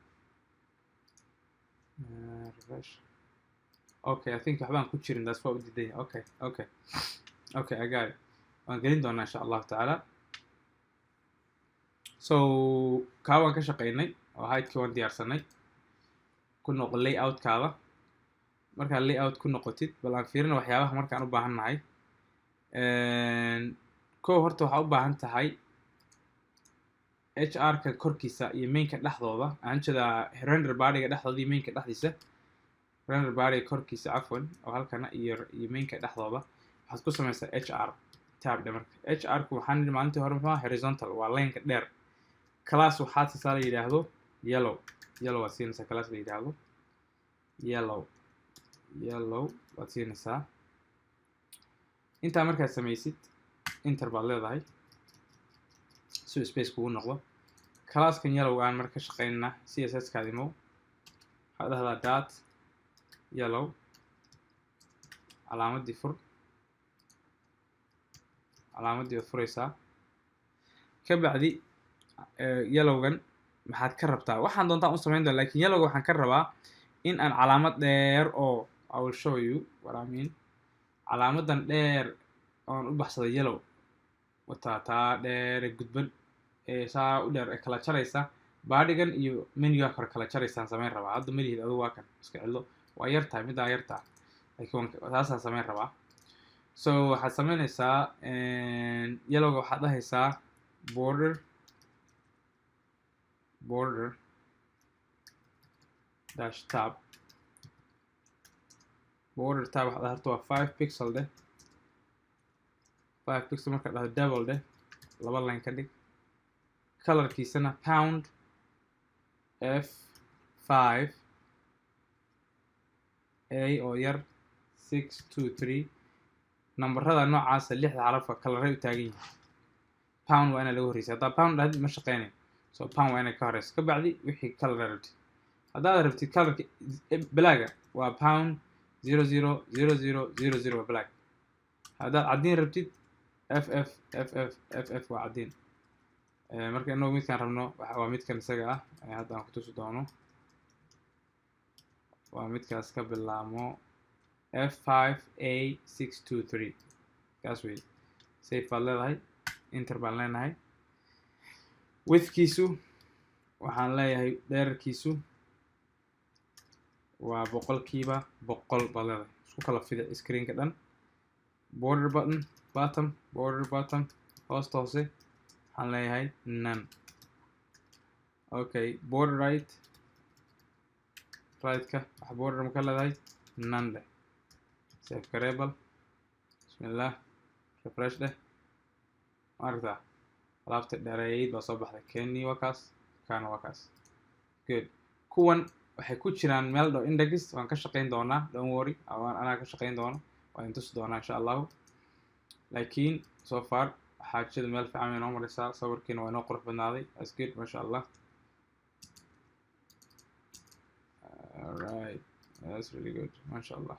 refresh. Okay, I think waxbaan ku jirin, that's what we did. Okay, I got it. waan gelin doonaa insha allahu tacaala. So kaa waan ka shaqaynay oo heightkii waan diyaarsanay. ku noqo layoutkaada. markaad layout ku noqotid bal aan fiirina waxyaabaha markaan u baahan nahay. kow horta waxaa u baahan tahay HR-ka korkiisa iyo mainka dhexdooda, aan jeedaa render body-ga dhexdooda iyo mainka dhexdiisa, render body korkiisa cafwan oo halkana iyo mainka dhexdooda waxaad ku samaysaa HR tab dhe marka. HR-ku waxaan nidhi maalintii hore muxuu ahaa horizontal, waa line-ka dheer. class waxaad siisaa la yidhaahdo yellow waad siinaysaa class la yidhaahdo yellow waad siinaysaa. intaa markaad samaysid enter baad leedahay si space kugu noqdo. classkan yellow aan marka ka shaqaynana CSS-kaadi mow waxaad dhahdaa dot yellow calaamadii fur, calaamadii waad furaysaa. ka bacdi yellowgan maxaad ka rabtaa? waxaan doontaa u samayn doona, laakiin yellowga waxaan ka rabaa in aan calaamad dheer oo I will show you what I mean. calaamadan dheer oon u baxsaday yellow wataa taa dheer ee gudban ee saa u dheer ee kala jaraysa baadhigan iyo menuga kore kala jaraysaan samayn rabaa. hadda malihid adigu waa kan iska cidlo, waa yartahay middaa yartaa, laakiin taasaan samayn rabaa. so waxaad samaynaysaa yellowga waxaad dhahaysaa border dash tab. border tab waxaad harta waa 5 pixel dheh, 5 pixel markaad dhahdo double dheh, laba line ka dhig. colorkiisana pound F5 A oo yar 623 nambarada noocaasa 6 xarafka kalaray u taagan yihiin. pound waa inaa laga horreysa, haddaa pound dhahdi ma shaqeynayo, so pound waa inay ka horeysa. ka bacdi wixii color rabtid, haddaad rabtid colorka blacga waa pound 000000 waa black. haddaad caddiin rabtid FF waa caddiin. marka inagu midkaan rabno waa midkan isaga ah hadda aan ku tusi doono, waa midkaas ka bilaamo F5A623 kaas wey. save baad leedahay, enter baan leenahay. widthkiisu waxaan leeyahay dhererkiisu waa 100% baad leedahay, isku kala fida screenka dhan. border button hoosta hoose waxaan leeyahay none. okay, border right-ka wax border ma ka leedahay none dheh. save variable, bismillah, refresh dheh. maaragtaa alaabta dheereyd baa soo baxday. keni waa kaas, kaana waa kaas. good. kuwan waxay ku jiraan meel dhow index, waan ka shaqayn doonaa, don't worry, anaa ka shaqayn doona, waan tusi doonaa insha allahu. laakiin so far xaajada meel fiican way noo maraysaa, sawirkiina waa inoo qurux badnaaday. that's good, masha allah. alright, that's really good, masha allah.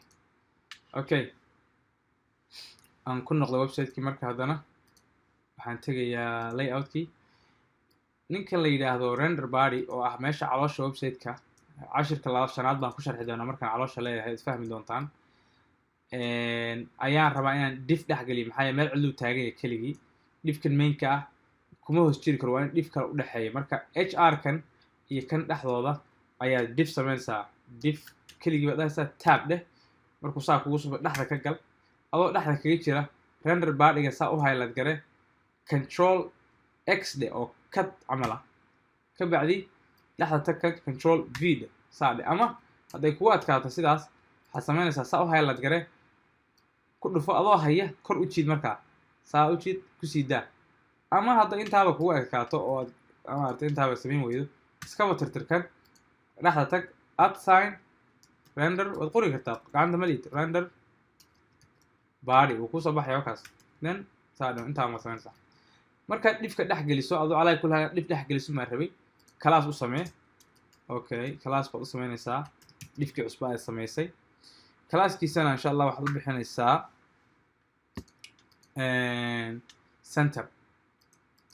okay, aan ku noqdo website-kii marka. haddana waxaan tegayaa layout-kii. ninka la yidhaahdo render body oo ah meesha caloosha website-ka, cashirka 5aad baan ku sharxi doonaa markaan caloosha leeyahay, is fahmi doontaan. ayaan rabaa inaan diff dhex geliyo, maxaa yeele meel cidluu taagan yahay keligii. diffkan mainka ah kuma hoos jiri karo, waa in diff kale u dhexeeya. marka HR-kan iyo kan dhexdooda ayaa diff samaynaysaa. diff keligii baad dhahaysaa tab dheh, markuu saa kugu subo dhexda ka gal, adoo dhexda kaga jira render body-ga saa u highlight gare, control X dheh oo cut camal ah. ka bacdi dhexda tag ka control V dheh saa dheh, ama hadday kugu adkaato sidaas waxaad samaynaysaa saa u highlight gare, ku dhufo adoo haya kor u jiid, markaa saa u jiid ku sii daa. ama hadda intaaba kugu adkaato oo aad intaaba samayn weydo, iskaba tirtirkan dhexda tag add sign render, waad qori kartaa gacanta malid render body uu kusoo baxaya wakaas. then saa dhan intaa ma samaynaysaa. markaad dhifka dhex geliso adoo calay kulaha dhif dhex geliso maa rabay, class u samee. Okay, class baad u sameynaysaa dhifkii cusba ay samaysay. Classkiisana insha Allah waxaad u bixinaysaa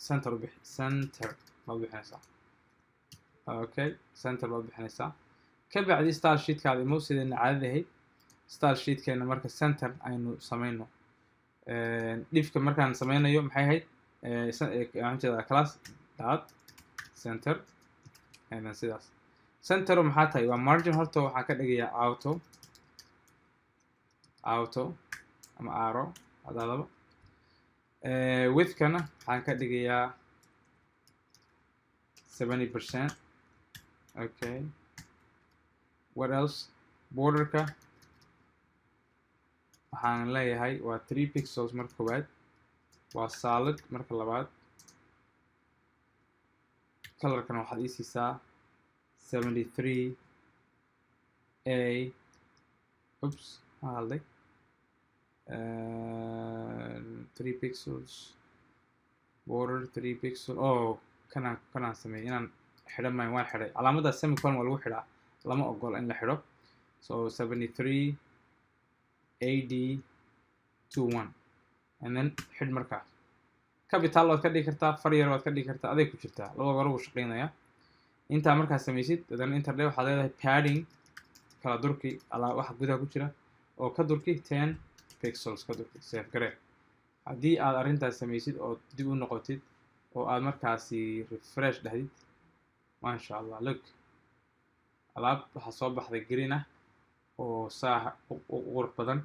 center u bixi, center baad u bixinaysaa. Okay, center baad u bixinaysaa. ka bacdi style sheetkaada imo sidayna caadada ahayd. style sheetkeena marka center aynu sameyno. dhifka markaan sameynayo maxay ahayd? waxaan jeedaa class dot center and then sidaas. center maxaa tahay? waa margin. horta waxaan ka dhigayaa auto ama arrow hadalaba. widthkana waxaan ka dhigayaa 70%. okay, what else? borderka waxaan leeyahay waa 3 pixels marka koowaad, waa solid marka labaad. colorkana waxaad ii siisaa 73A. oops, halday 3 pixels border 3 pixel. oh kanaan sameeyay inaan xidhan maayo, waan xidhay. calaamada semicolon waa lagu xidhaa, lama ogola in la xidho. so 73 AD21 and then xidh markaas. capital waad ka dhigi kartaa, far yar waad ka dhigi kartaa, aday ku jirtaa, labada hore wuu shaqeynayaa. intaa markaad samaysid then enter dhe waxaad leedahay padding kala durki waxa gudaha ku jira oo ka durki 10 pixels ka durki. save garee. haddii aad arrintaas samaysid oo dib u noqotid oo aad markaasi refresh dhahdid, masha Allah, look, alaab waxaa soo baxday green ah oo saa u qurux badan.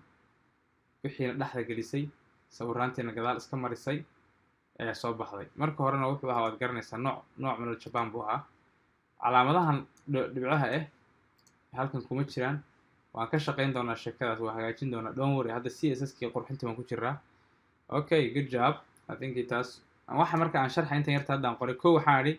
wixiina dhexda gelisay, sawiraantiina gadaal iska marisay ayaa soo baxday. marka horena wuxuu ahaa, waad garanaysaa, nooc minal Japan buu ahaa. calaamadahan dhibcaha halkan kuma jiraan. waan ka shaqeyn doonaa sheekadaas, waa hagaajin doonaa, don't worry. hadda CSS-kii qurxintii waan ku jiraa. okay, good job. I think taas waxa marka aan sharxay intan yarta haddaan qoray. kow waxaan idhi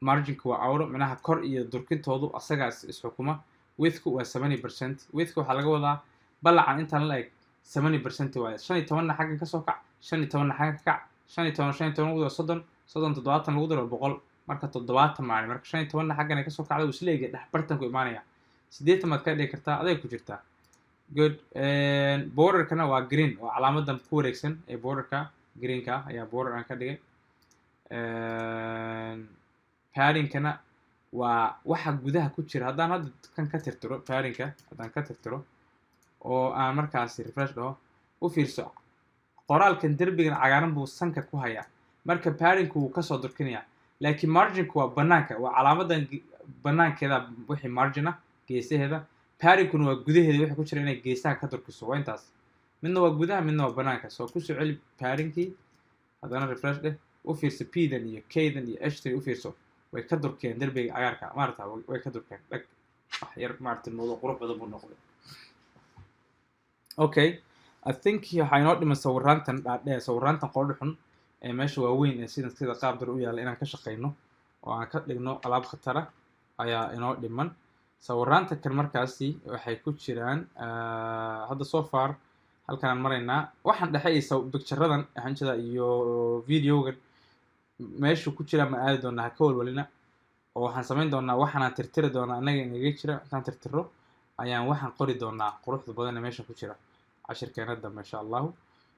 marginku waa awro, minaha kor iyo durkintoodu asagaa isxukuma. widthku waa 70%. widthku waxaa laga wadaa balacan intaan la eg 70% waaye. 15na xaggan ka soo kac, 15na xaggan ka kac, 15 lagu daro 30, 70 lagu daro 100, marka 70 maani. marka 15na xaggan ay ka soo kacday isla eegay dhex bartanku imaanaya. 80 maad ka dhigi kartaa, aday ku jirtaa. good. borderkana waa green, waa calaamadan ku wareegsan ee borderka greenka ayaa border aan ka dhigay. paddingkana waa waxa gudaha ku jira. haddaan hadda kan ka tirtiro paddingka, haddaan ka tirtiro oo aan markaasi refresh dhaho, u fiirso qoraalkan derbigan cagaaran buu sanka ku hayaa. marka paddingku wuu kasoo durkinayaa, laakiin marginku waa banaanka, waa calaamadan banaankeeda wixii margin ah geesaheeda. paddingkuna waa gudaheeda wixii ku jira inay geesaha ka durkiso. waa intaas, midna waa gudaha midna waa banaanka. soo kusoo celi paddingkii, haddana refresh dheh, u fiirso P-dan iyo K-dan iyo H-dan u fiirso, way ka durkeen derbiga cagaarka maarata, way ka durkeen dhag wax yar maarata moodo qurux badan buu noqday. okay, I think waxaa inoo dhiman sawiraantan dhaadheer, sawiraantan qoodho xun ee meesha waaweyn ee sida qaab dar u yaalla inaan ka shaqeyno oo aan ka dhigno alaab khatara ayaa inoo dhiman. sawiraanta kan markaasi waxay ku jiraan hadda so far halkaan maraynaa. waxaan dhexeeyay picture-radan waxaan jeedaa iyo videogan meeshu ku jira ma aadi doonaa, ha ka walwalina. oo waxaan samayn doonaa, waxaan tirtiri doonaa annaga inaga jira. intaan tirtiro ayaan waxaan qori doonaa quruxda badan ee meesha ku jira cashirkeena dambe insha Allahu.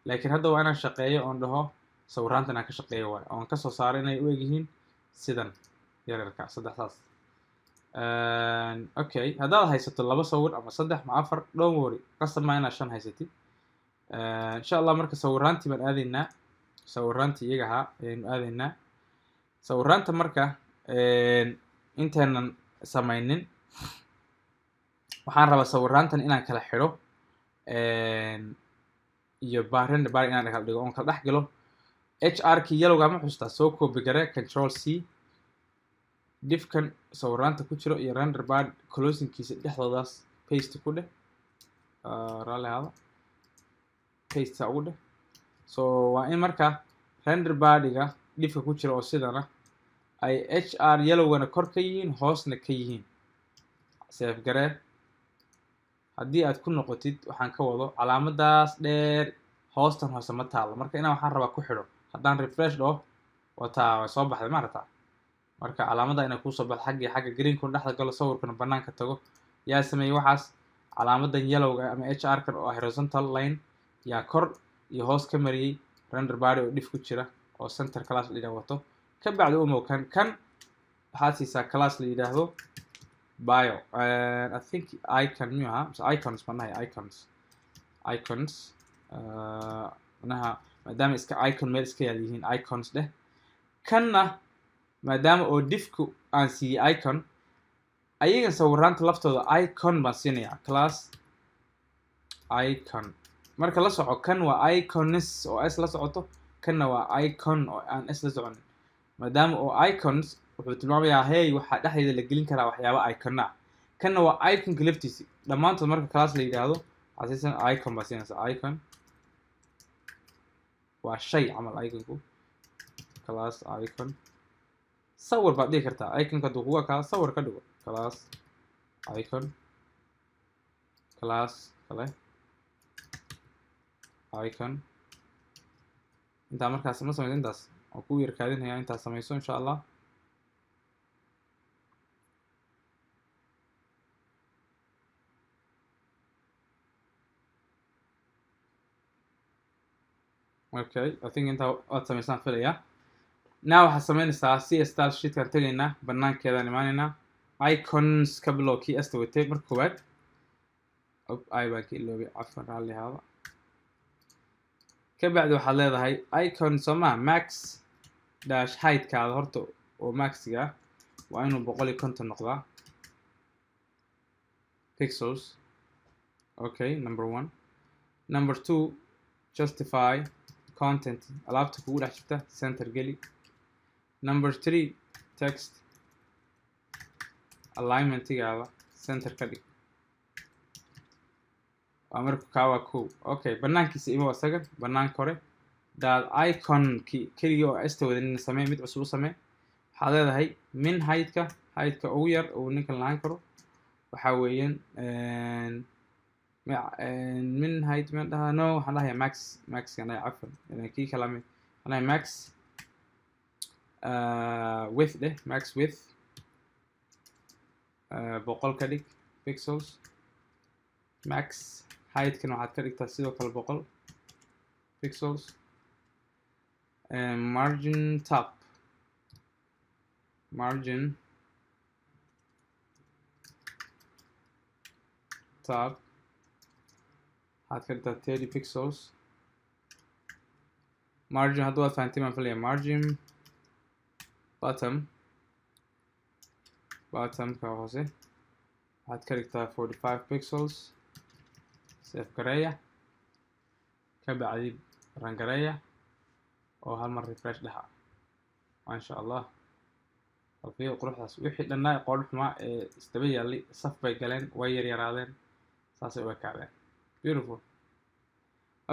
laakiin hadda waa inaan shaqeeyo oon dhaho sawiraantan aan ka shaqeeyo waayo, oon ka soo saaro inay u egyihiin sidan yaryarka saddexdaas. okay, haddaad haysato 2 sawir ama 3 ama 4, don't worry, qasab ma inaad 5 haysatid. insha Allah marka sawiraantii baan aadaynaa. sawiraantii iyaga ahaa ayaynu aadaynaa. sawiraanta marka intaanan samaynin waxaan rabaa sawiraantan inaan kala xidho iyo render bar inaan kala dhigo, oon kala dhex galo. HR-kii yellowga ma xustaa, soo copy gare control C, diffkan sawiraanta ku jiro iyo render bar closingkiisa dhexdoodaas paste ku dheh, raalli ahaada, paste ugu dheh. so waa in marka render badiga diffka ku jira oo sidana ay HR yellowgana kor ka yihiin hoosna ka yihiin. save garee. haddii aad ku noqotid waxaan ka wado calaamadaas dheer hoostan hoose ma taalo, marka inaan waxaan rabaa ku xidho. haddaan refresh dhaho wataa way soo baxday maarata, marka calaamada inay kusoo baxdo xagga green kun dhexda galo sawirkana banaanka tago yaa sameeyay waxaas calaamadan yellowga ama HR kan oo horizontal line yaa kor iyo hoos ka mariyay render body oo diff ku jira oo center class la yiraahdo wato ka bacdi umo kan waxaad siisaa class la yiraahdo bio I think icon icons manaha maadaama iska icon meel iska yaal yihiin icons dheh kanna maadaama oo diffku aan siiyey icon ayagan sawiraanta laftooda icon baan siinayaa class icon marka la soco kan waa icons oo s la socoto kanna waa icon oo aan s la socon maadaama oo icons wuxuu tilmaamayaa hey waxaa dhexdeeda la gelin karaa waxyaabo icon ah kanna waa iconka laftiisi dhammaantood marka class la yidhaahdo asiisan icon baa siinaysa icon waa shay camal iconku class icon sawir baad dhihi kartaa iconka hadduu kuga kaa sawir ka dhigo class icon class kale icon intaa markaas ma samayso intaas oo ku yarkaadinaya intaas samayso insha allah okay I think intaa waad samaysaan filaya now waxaad samaynaysaa CS style sheetkan tegaynaa banaankeedaan imaanaynaa icons ka bilow kii asta watay marka koowaad ay baan ka iloobay cafan raalli ahaada ka bacdi waxaad leedahay icon soma max dash height-kaada horta oo maxiga waa inuu 150 noqdaa pixels okay number 1 number 2 justify content alaabta kugu dhex jirta center geli number 3 text alignment-igaada center ka dhig waa marka kaawa cool okay banaankiisa ima wasagan banaanka hore daad icon keliya oo asta wadanin samee mid cusub u samee waxaad leedahay min height-ka ugu yar oo ninkan lahaan karo waxaa weeyaan min height ma dhaha no waxaan dhahayaa max kan ay cafan kii kalame waxaan dhahay max width dheh max width 100 ka dhig pixels max height-kan waxaad ka dhigtaa sidoo kale 100 pixels margin tab waxaad ka dhigtaa 30 pixels margin hadduu aad fahantay baan filaya margin bottomka hoose waxaad ka dhigtaa 45 pixels save gareeya ka bacdi run gareeya oo hal mar refresh dhaha masha allah qalbiga quruxdaas wixii dhannaa qool xumaa ee isdaba yaallay saf bay galeen way yaraadeen saasay u ekaadeen beautiful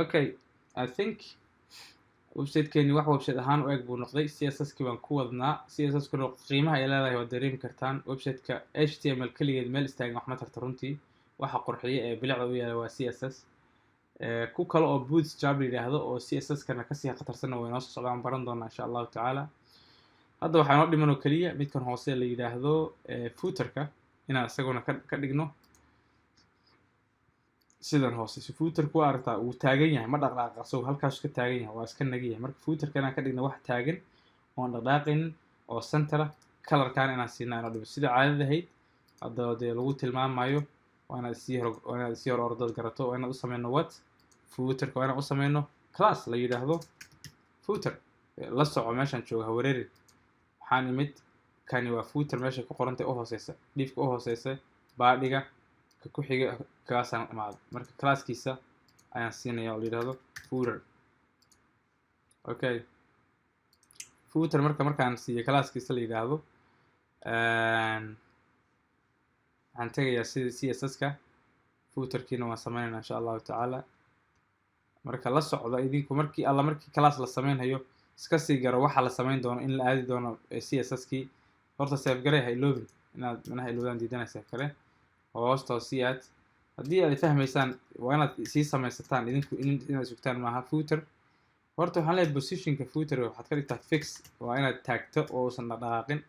okay I think website-keeni wax website ahaan u eg buu noqday CSS-kii baan ku wadnaa CSS-kuna qiimaha ay leedahay waad dareemi kartaan website-ka HTML keligeed meel istaagan wax ma tarta runtii waxa qurxiya ee bilicda u yaala waa CSS ku kale oo bootstrap la yidhaahdo oo CSS-kana kasii khatarsanna way noo soo socdaan baran doonaa insha allahu tacaala hadda waxaa noo dhiman oo keliya midkan hoose la yidhaahdo footerka inaan isaguna ka dhigno sidan hoose si footerku waa aragtaa uu taagan yahay ma dhaqdhaqaaqa so halkaas ka taagan yahay waa iska nagi yahay marka footerka inaan ka dhigno wax taagan oon dhaqdhaqaaqin oo center colorkan inaan siinaa inoo dhibo sida caadada ahayd hadda dee lagu tilmaamayo waa inaad sii hor ordood garato waa inaad u sameyno what footerka waa inaan u sameyno class la yidhaahdo footer la soco meeshaan jooga ha wareerin waxaan imid kani waa footer meesha ku qorantay u hooseysa dhiifka u hooseysa baadhiga ka ku xiga kaasaan imaado marka classkiisa ayaan siinaya oo la yidhaahdo footer okay footer markaan siiyo classkiisa la yidhaahdo waxaan tegayaa sida CSS-ka footerkiina waan sameynayna insha allahu tacaala marka la socdo idinku markii class la sameynhayo iska sii garo waxa la sameyn doono in la aadi doono CSS-kii horta save garee ha iloobin inaad manaha iloodaan diidanay save garee hoosta sii aad haddii aad fahmaysaan waa inaad sii samaysataan idinku inaad sugtaan maaha footer horta waxaan leeyahay positionka footer waxaad ka dhigtaa fix waa inaad taagto oo uusan dhaqaaqin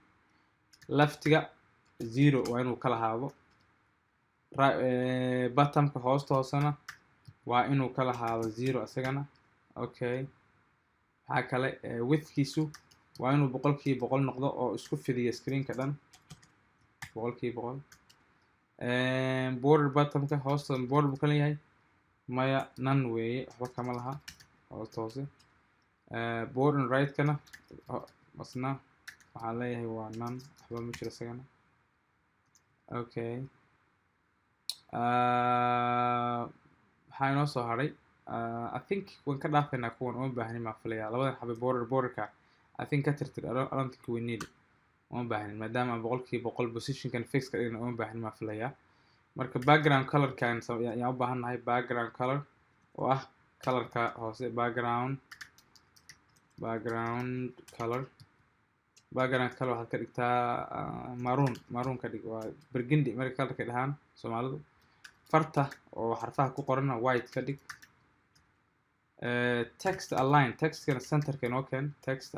leftiga 0 waa inuu kala haado bottomka hoosana waa inuu kala haado 0 asagana. Okay, waxaa kale widthkiisu waa inuu 100% noqdo oo isku fidiyo screenka dhan 100%. border bottomka hoosta border buu kala yahay maya none weeye, waxba kama laha hoosta hoose. border right kana asna waxaan leeyahay waa none, waxba ma jiro isagana. Okay, waxaa inoo soo haray I think waan ka dhaafaynaa kuwan uma baahnin maa filaya labadan xabe borderka I think ka tirtir I don't think we need it, uma baahnin maadaama 100% positionkan fix ka dhigna uma baahnin maa filaya. marka background colorkan yaa u baahannahay background color oo ah colorka hoose background color waxaad ka dhigtaa maroon ka dhig, waa burgundy marka colorka dhahaan Soomaalidu. farta oo xarfaha ku qorana white ka dhig. text align textkana centerka inoo keen text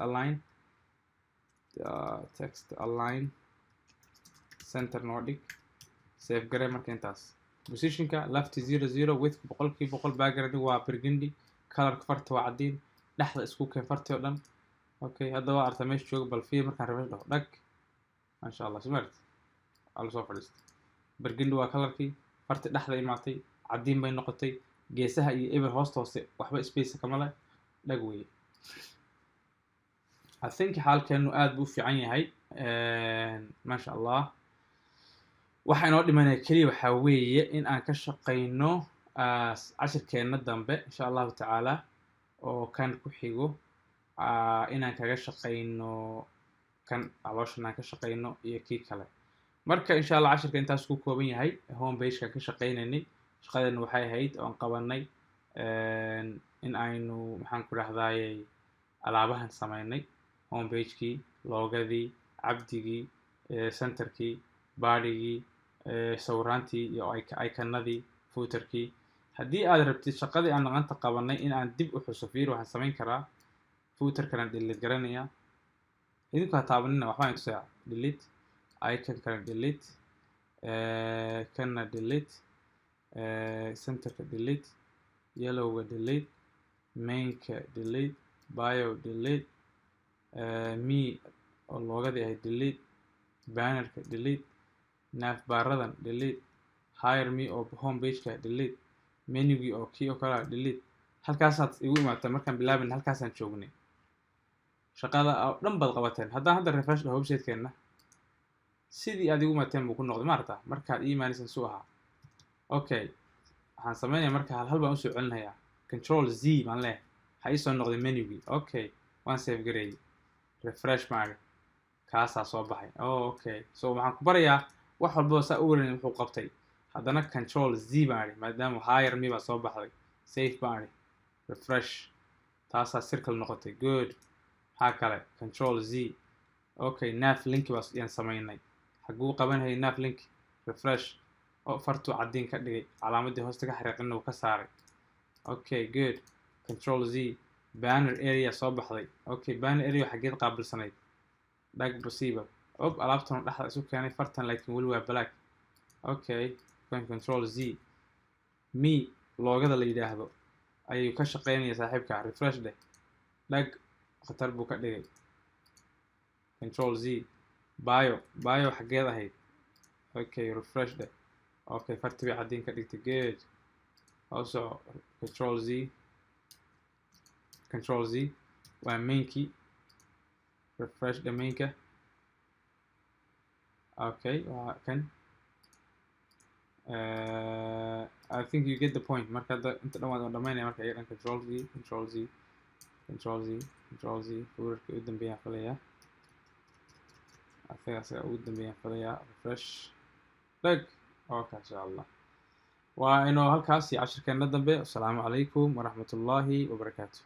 align center noo dhig. save garee marka intaas. positionka left 0 width 100% background waa burgundy, colorka farta waa cadin, dhexda isku keen fartii oo dhan. Okay, hadda waa arta meesha jooga bal fiir markaan refresh dhaho dhag masha Allah smart ala soo fadhiistay. burgundy waa colorkii, farta dhexda imaatay cadin bay noqotay, geesaha iyo eber hoosta hoose waxba space kama leh, dhag weeye. I think xaalkeenu aad buu fiican yahay masha Allah. waxa inoo dhimanaya kaliya waxaa weeye in aan ka shaqeyno cashirkeena dambe insha Allahu tacaala oo kan ku xigo inaan kaga shaqeyno kan calooshan aan ka shaqeyno iyo kii kale. marka insha Allah cashirka intaas ku kooban yahay. home page-ka ka shaqeynaynay shaqadeena waxay ahayd oon qabanay in aynu maxaan ku rahdayay alaabahan sameynay home page-kii, logadii, cabdigii, centerkii, bodigii, sawiraantii iyo iconadii, footerkii. haddii aad rabtid shaqadii aan maanta qabanay in aan dib u xuso fiir waxaan samayn karaa footerkana delete garanaya idinku ha taabanina waxbaan tusaa delete iconkana delete kana delete centerka delete yellowga delete mainka delete bio delete me oo loogadii ahay delete bannerka delete navbaradan delete hire me oo home page-ka delete menugii oo kii oo kale delete. halkaasaad igu imaatay markaan bilaabin halkaasaan joognay shaqada oo dhan baad qabateen. haddaan hadda refresh dhaho website-keena sidii aad igu imaateen buu ku noqday maarta markaad ii imaanaysan suu ahaa. okay, waxaan sameynayaa marka hal baan usoo celinayaa control Z baan leeyahay ha ii soo noqday menugii. okay, waan save gareeyay refresh maari kaasaa soo baxay. okay, so waxaan ku barayaa wax walba saa u waran wuxuu qabtay. haddana control Z baan idhi maadaama hire me baa soo baxday. save baan idhi refresh taasaa circle noqotay. good, maxaa kale control Z. okay, nav link yaan sameynay xaguu qabanayay nav link refresh oo fartuu cadin ka dhigay calaamadii hoosta ka xariiqina uu ka saaray. okay, good, control Z. banner area soo baxday. okay, banner area xageed qaabilsanayd dhag receiver alaabtan dhexda isu keenay fartan laakiin weli waa black. okay, control Z. me loogada la yidhaahdo ayuu ka shaqeynaya saaxiibka refresh dheh dhag khatar buu ka dhigay. control Z. bio xageed ahayd. okay, refresh dheh. okay, fartii bay cadin ka dhigtay. good, also control Z waa mainkii refresh dheh mainka. okay, kan I think you get the point. marka hadda inta dhan waan dhamaynaya marka iyadan control Z footerka ugu dambeeyaan falayaa asaga ugu dambeeyaan falayaa refresh dhag. okay, insha Allah waa inuu halkaas cashirkeena dambe. assalaamu calaykum waraxmatullaahi wabarakaatu.